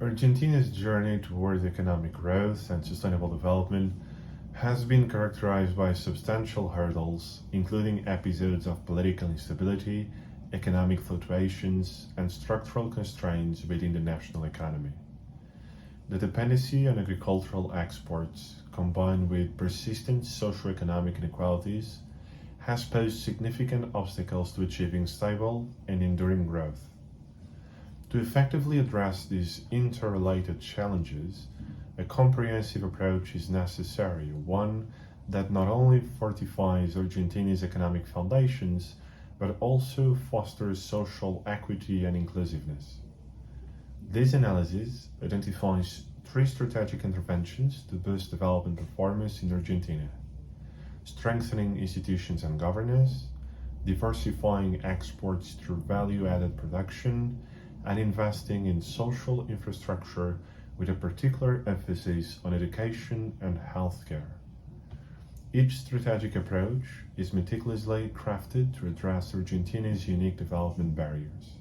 Argentina's journey towards economic growth and sustainable development has been characterized by substantial hurdles, including episodes of political instability, economic fluctuations, and structural constraints within the national economy. The dependency on agricultural exports, combined with persistent socioeconomic inequalities, has posed significant obstacles to achieving stable and enduring growth. To effectively address these interrelated challenges, a comprehensive approach is necessary, one that not only fortifies Argentina's economic foundations but also fosters social equity and inclusiveness. This analysis identifies three strategic interventions to boost development performance in Argentina: strengthening institutions and governance, diversifying exports through value added production, and investing in social infrastructure with a particular emphasis on education and healthcare. Each strategic approach is meticulously crafted to address Argentina's unique development barriers: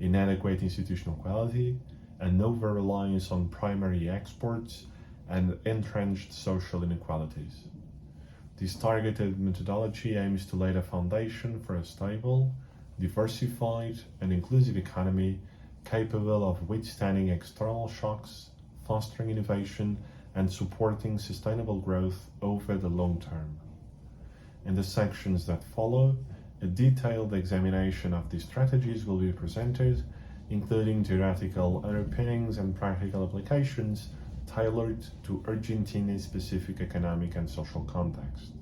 inadequate institutional quality, an over reliance on primary exports, and entrenched social inequalities. This targeted methodology aims to lay the foundation for a stable, diversified, and inclusive economy capable of withstanding external shocks, fostering innovation, and supporting sustainable growth over the long term. In the sections that follow, a detailed examination of these strategies will be presented, including theoretical underpinnings and practical applications tailored to Argentina's specific economic and social context.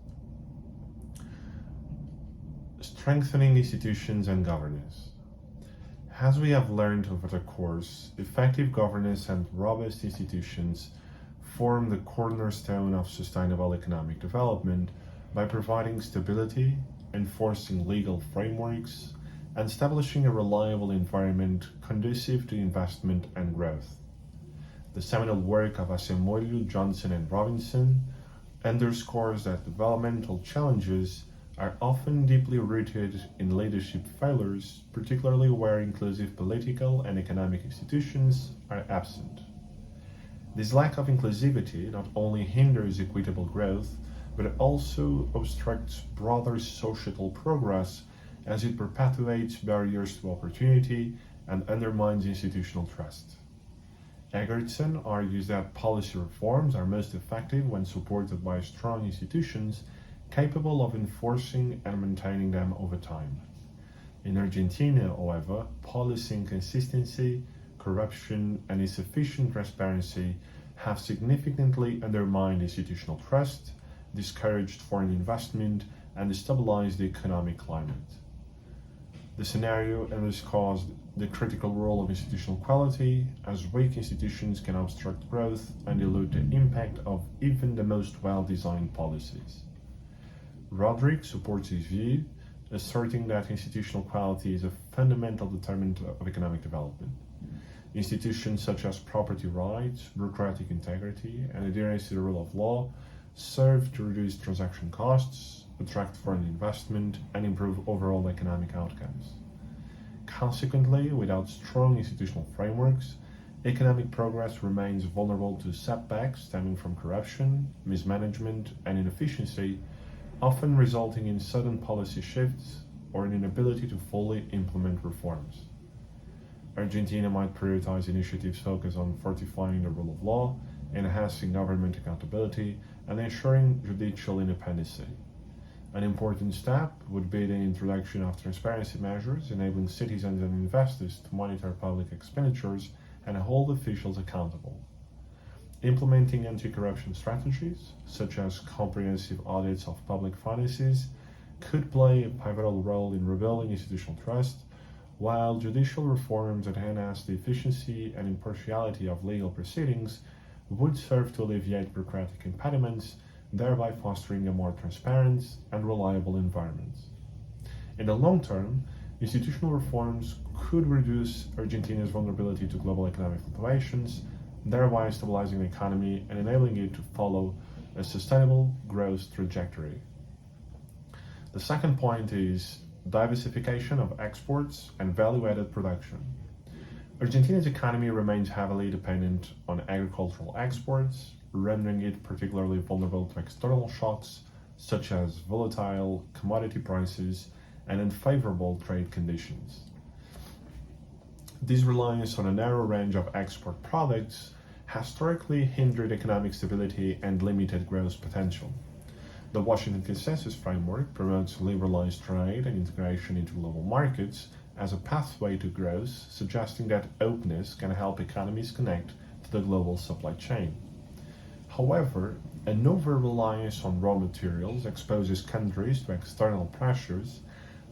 Strengthening institutions and governance. As we have learned over the course, effective governance and robust institutions form the cornerstone of sustainable economic development by providing stability, enforcing legal frameworks, and establishing a reliable environment conducive to investment and growth. The seminal work of Acemorio, Johnson, and Robinson underscores that developmental challenges are often deeply rooted in leadership failures, particularly where inclusive political and economic institutions are absent. This lack of inclusivity not only hinders equitable growth, but also obstructs broader societal progress as it perpetuates barriers to opportunity and undermines institutional trust. Egerton argues that policy reforms are most effective when supported by strong institutions capable of enforcing and maintaining them over time. In Argentina, however, policy inconsistency, corruption, and insufficient transparency have significantly undermined institutional trust, discouraged foreign investment, and destabilized the economic climate. The scenario underscores the critical role of institutional quality, as weak institutions can obstruct growth and dilute the impact of even the most well-designed policies. Roderick supports his view, asserting that institutional quality is a fundamental determinant of economic development. Institutions such as property rights, bureaucratic integrity, and adherence to the rule of law serve to reduce transaction costs, attract foreign investment, and improve overall economic outcomes. Consequently, without strong institutional frameworks, economic progress remains vulnerable to setbacks stemming from corruption, mismanagement, and inefficiency, often resulting in sudden policy shifts or an inability to fully implement reforms. Argentina might prioritize initiatives focused on fortifying the rule of law, enhancing government accountability, and ensuring judicial independency. An important step would be the introduction of transparency measures, enabling citizens and investors to monitor public expenditures and hold officials accountable. Implementing anti-corruption strategies, such as comprehensive audits of public finances, could play a pivotal role in rebuilding institutional trust, while judicial reforms that enhance the efficiency and impartiality of legal proceedings would serve to alleviate bureaucratic impediments, thereby fostering a more transparent and reliable environment. In the long term, institutional reforms could reduce Argentina's vulnerability to global economic fluctuations, thereby stabilizing the economy and enabling it to follow a sustainable growth trajectory. The second point is diversification of exports and value-added production. Argentina's economy remains heavily dependent on agricultural exports, rendering it particularly vulnerable to external shocks such as volatile commodity prices and unfavorable trade conditions. This reliance on a narrow range of export products has historically hindered economic stability and limited growth potential. The Washington Consensus Framework promotes liberalized trade and integration into global markets as a pathway to growth, suggesting that openness can help economies connect to the global supply chain. However, an over-reliance on raw materials exposes countries to external pressures,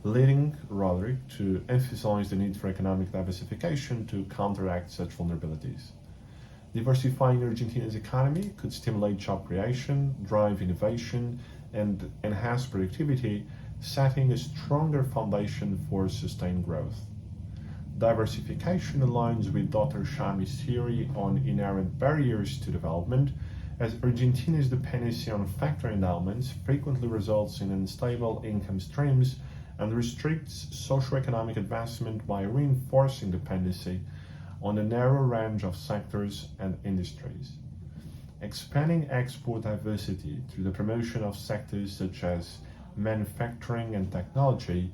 leading rather to emphasize the need for economic diversification to counteract such vulnerabilities. Diversifying Argentina's economy could stimulate job creation, drive innovation, and enhance productivity, setting a stronger foundation for sustained growth. Diversification aligns with Dr. Shami's theory on inherent barriers to development, as Argentina's dependency on factory endowments frequently results in unstable income streams and restricts socioeconomic advancement by reinforcing dependency on a narrow range of sectors and industries. Expanding export diversity through the promotion of sectors such as manufacturing and technology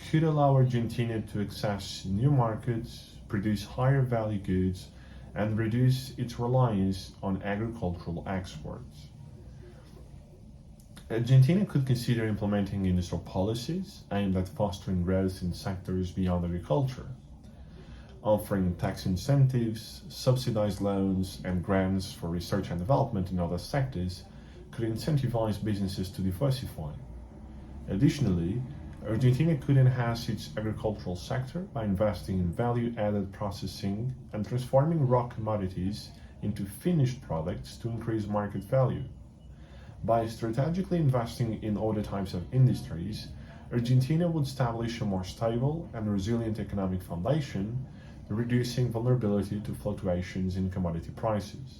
could allow Argentina to access new markets, produce higher value goods, and reduce its reliance on agricultural exports. Argentina could consider implementing industrial policies aimed at fostering growth in sectors beyond agriculture. Offering tax incentives, subsidized loans, and grants for research and development in other sectors could incentivize businesses to diversify. Additionally, Argentina could enhance its agricultural sector by investing in value-added processing and transforming raw commodities into finished products to increase market value. By strategically investing in other types of industries, Argentina would establish a more stable and resilient economic foundation, reducing vulnerability to fluctuations in commodity prices.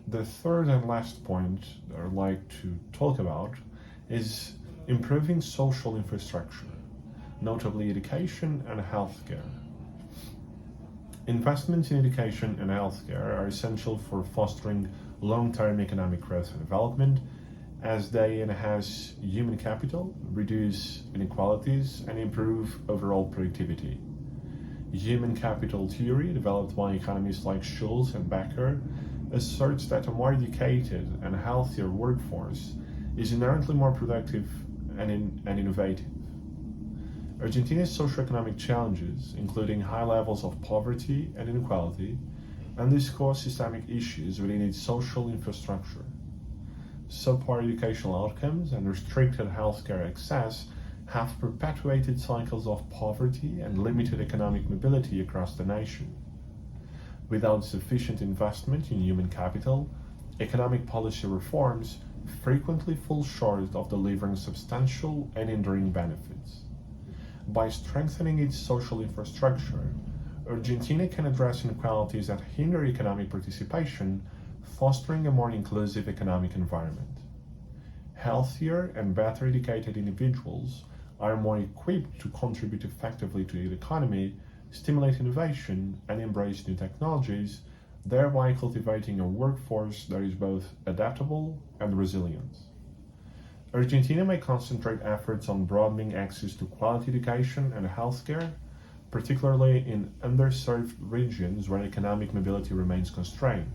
The third and last point I'd like to talk about is improving social infrastructure, notably education and healthcare. Investments in education and healthcare are essential for fostering long-term economic growth and development, as they enhance human capital, reduce inequalities, and improve overall productivity. Human capital theory, developed by economists like Schultz and Becker, asserts that a more educated and healthier workforce is inherently more productive and innovative. Argentina's socioeconomic challenges, including high levels of poverty and inequality, underscore systemic issues within its social infrastructure. Subpar educational outcomes and restricted healthcare access have perpetuated cycles of poverty and limited economic mobility across the nation. Without sufficient investment in human capital, economic policy reforms frequently fall short of delivering substantial and enduring benefits. By strengthening its social infrastructure, Argentina can address inequalities that hinder economic participation, fostering a more inclusive economic environment. Healthier and better educated individuals are more equipped to contribute effectively to the economy, stimulate innovation, and embrace new technologies, thereby cultivating a workforce that is both adaptable and resilient. Argentina may concentrate efforts on broadening access to quality education and healthcare, particularly in underserved regions where economic mobility remains constrained.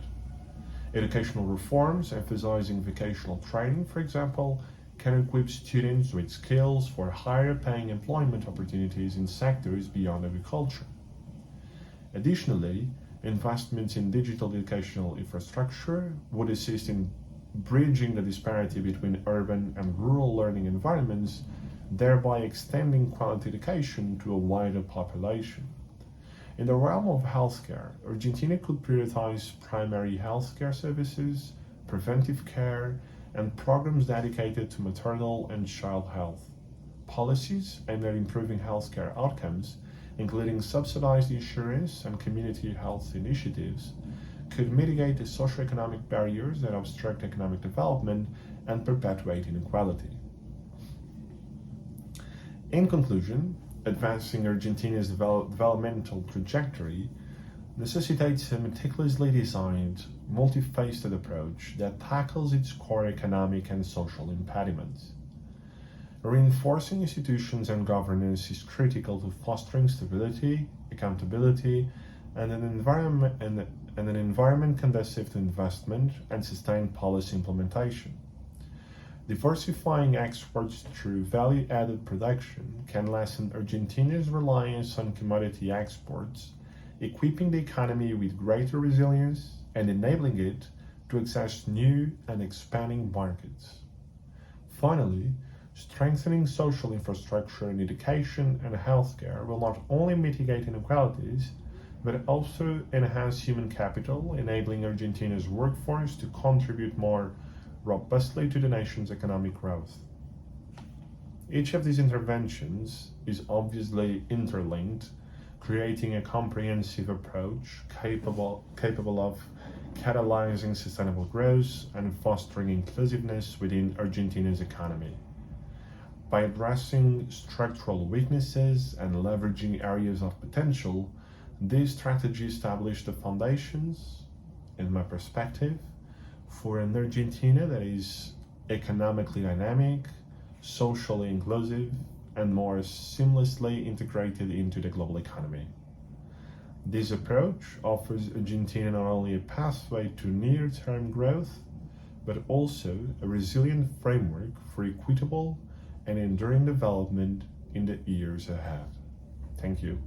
Educational reforms emphasizing vocational training, for example, can equip students with skills for higher paying employment opportunities in sectors beyond agriculture. Additionally, investments in digital educational infrastructure would assist in bridging the disparity between urban and rural learning environments, thereby extending quality education to a wider population. In the realm of healthcare, Argentina could prioritize primary healthcare services, preventive care, and programs dedicated to maternal and child health. Policies aimed at improving healthcare outcomes, including subsidized insurance and community health initiatives, could mitigate the socioeconomic barriers that obstruct economic development and perpetuate inequality. In conclusion, advancing Argentina's developmental trajectory necessitates a meticulously designed, multifaceted approach that tackles its core economic and social impediments. Reinforcing institutions and governance is critical to fostering stability, accountability, and an environment conducive to investment and sustained policy implementation. Diversifying exports through value-added production can lessen Argentina's reliance on commodity exports, equipping the economy with greater resilience and enabling it to access new and expanding markets. Finally, strengthening social infrastructure in education and healthcare will not only mitigate inequalities, but also enhance human capital, enabling Argentina's workforce to contribute more robustly to the nation's economic growth. Each of these interventions is obviously interlinked, creating a comprehensive approach capable of catalyzing sustainable growth and fostering inclusiveness within Argentina's economy. By addressing structural weaknesses and leveraging areas of potential, this strategy established the foundations, in my perspective, for an Argentina that is economically dynamic, socially inclusive, and more seamlessly integrated into the global economy. This approach offers Argentina not only a pathway to near-term growth, but also a resilient framework for equitable and enduring development in the years ahead. Thank you.